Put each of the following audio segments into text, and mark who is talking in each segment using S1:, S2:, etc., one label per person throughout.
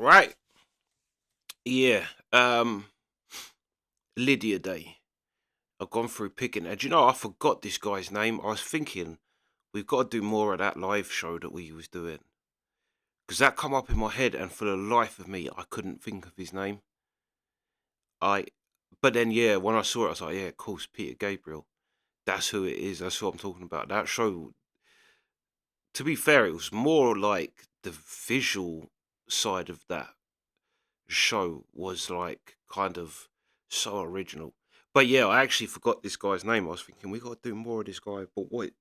S1: Right. Yeah. Lydia Day. I've gone through picking. And do you know, I forgot this guy's name. I was thinking we've got to do more of that live show that we was doing because that come up in my head, and for the life of me, I couldn't think of his name. I, but then yeah, when I saw it, I was like, yeah, of course, Peter Gabriel. That's who it is. That's what I'm talking about. That show. To be fair, it was more like the visual side of that show was like kind of so original. But yeah, I actually forgot this guy's name. I was thinking we got to do more of this guy. But what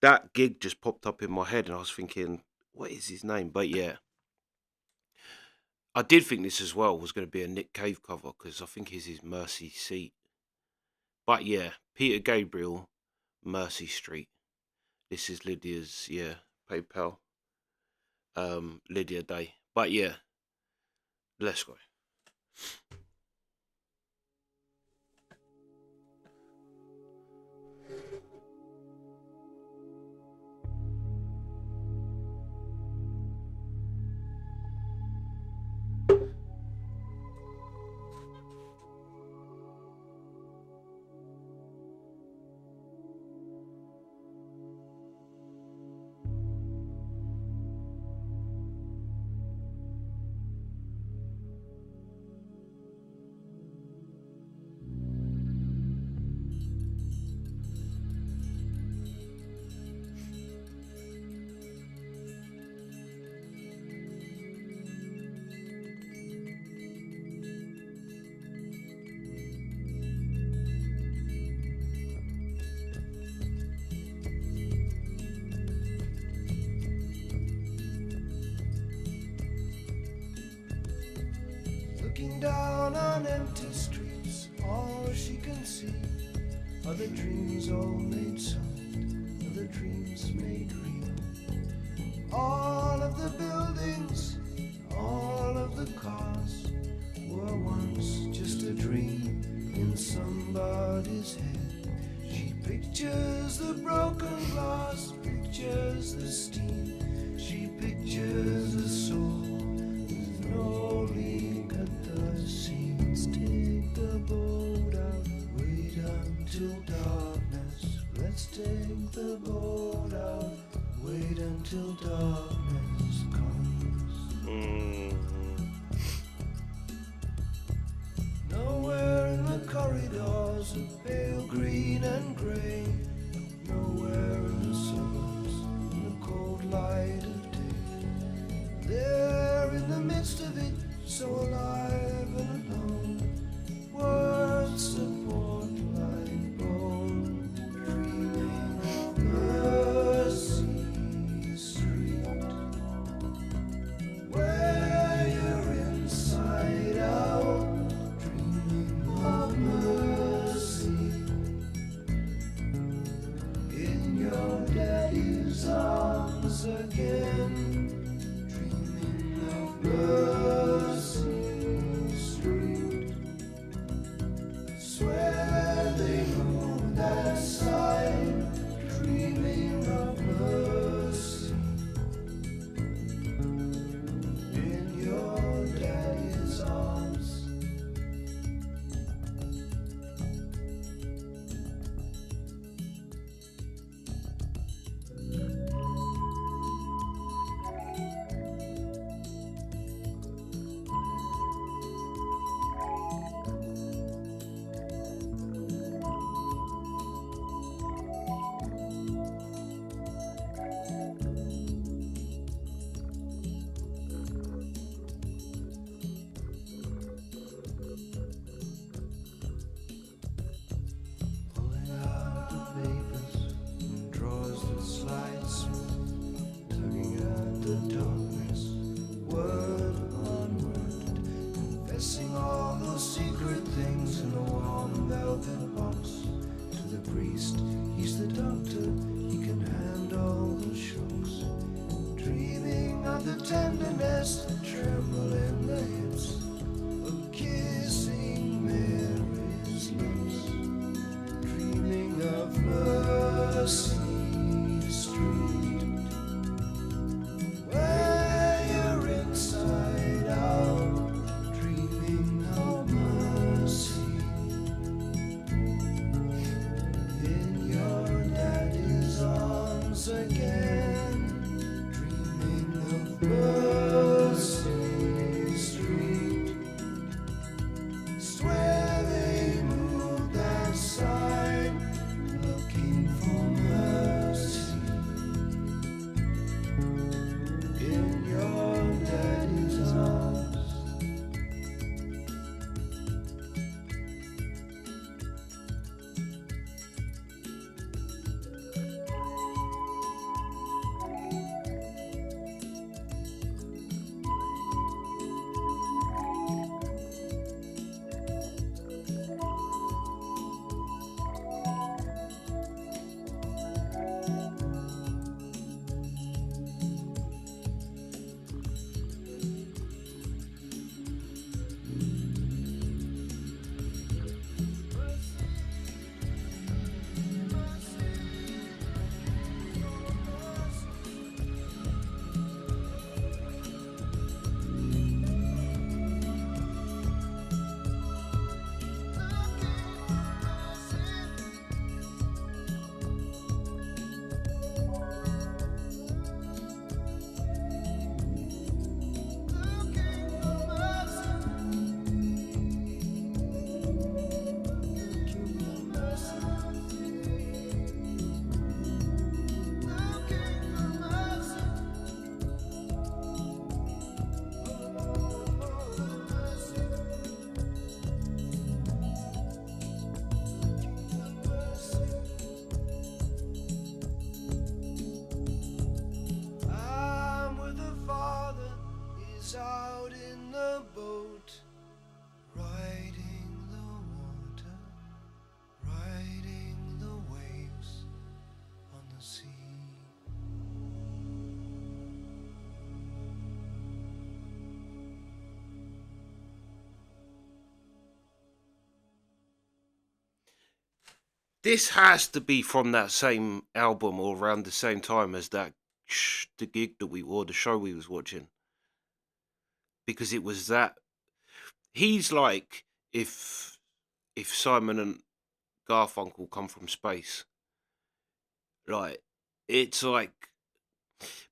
S1: that gig just popped up in my head, and I was thinking, what is his name? But yeah, I did think this as well was going to be a Nick Cave cover because I think he's his Mercy Seat. But yeah, Peter Gabriel, Mercy Street. This is Lydia's PayPal Lydia Day. But yeah, let's go.
S2: Looking down on empty streets, all she can see are the dreams all made solid, are the dreams made real. All of the buildings, all of the cars were once just a dream in somebody's head. She pictures the broken glass, pictures the steam, she pictures a soul with no leak at the seams. Take the boat out, wait until darkness. Let's take the boat out, wait until darkness comes. out in the boat, riding the water, riding the waves on the sea.
S1: This has to be from that same album or around the same time as the gig that we or the show we was watching, because it was that he's like if Simon and Garfunkel come from space, like it's like.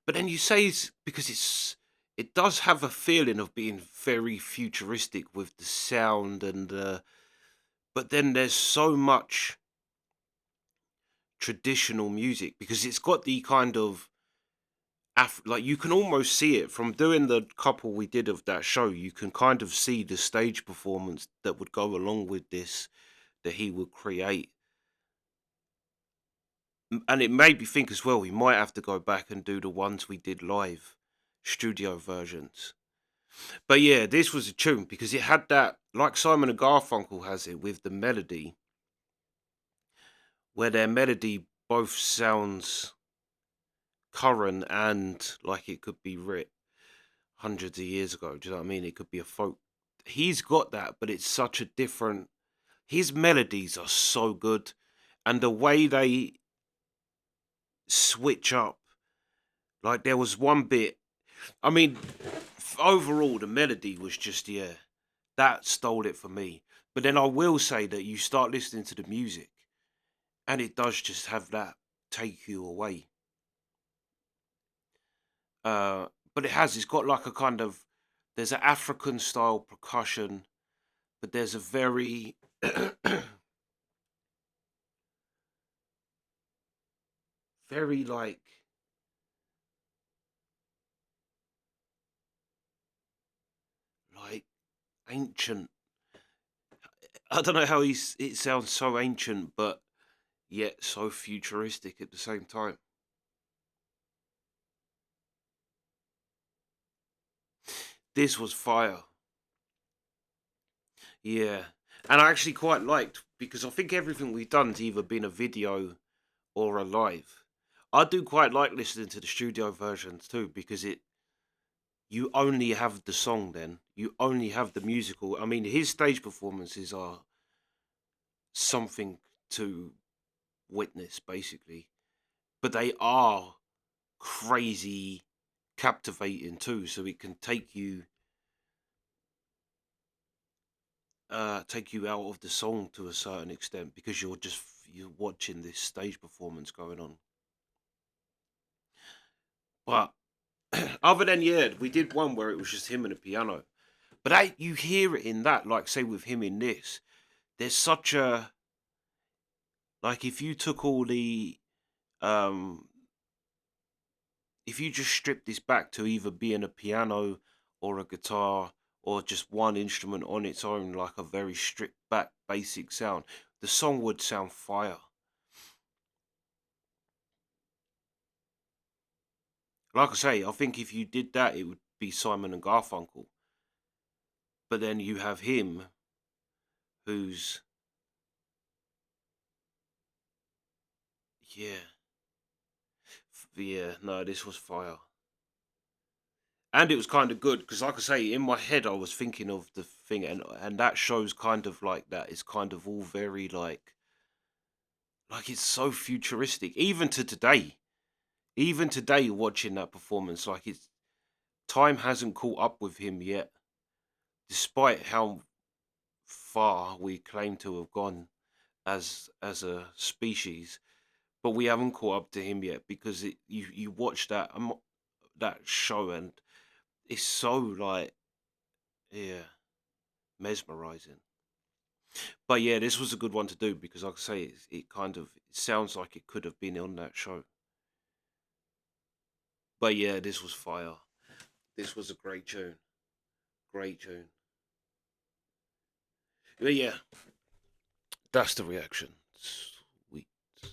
S1: But then you say it's because it does have a feeling of being very futuristic with the sound and but then there's so much traditional music because it's got the kind of like you can almost see it from doing the couple we did of that show. You can kind of see the stage performance that would go along with this that he would create. And it made me think as well we might have to go back and do the ones we did live, studio versions. But yeah, this was a tune because it had that, like Simon and Garfunkel has it with the melody, where their melody both sounds current and like it could be writ hundreds of years ago. Do you know what I mean? It could be a folk. He's got that, but it's such a different. His melodies are so good, and the way they switch up. Like there was one bit. I mean, overall the melody was just that stole it for me. But then I will say that you start listening to the music, and it does just have that take you away. But it's got like a kind of there's an African style percussion, but there's a very very like ancient. I don't know how it sounds so ancient, but yet so futuristic at the same time. This was fire. Yeah. And I actually quite liked because I think everything we've done's either been a video or a live. I do quite like listening to the studio versions too because you only have the song then. You only have the musical. I mean his stage performances are something to witness basically. But they are crazy captivating too, so it can take you out of the song to a certain extent because you're watching this stage performance going on. But other than we did one where it was just him and a piano. But you hear it in that, like say with him in this, there's such a like um if you just strip this back to either being a piano or a guitar or just one instrument on its own, like a very stripped back basic sound, the song would sound fire. Like I say, I think if you did that, it would be Simon and Garfunkel. But then you have him, who's yeah, yeah. No, this was fire, and it was kind of good because, like I say, in my head I was thinking of the thing, and that shows kind of like that. It's kind of all very like it's so futuristic, even to today. Even today, watching that performance, like it's time hasn't caught up with him yet, despite how far we claim to have gone as a species, but we haven't caught up to him yet because you watch that show and it's so like yeah mesmerizing. But yeah, this was a good one to do because like I say, it kind of it sounds like it could have been on that show. But yeah, this was fire. This was a great tune, great tune. But yeah, that's the reaction.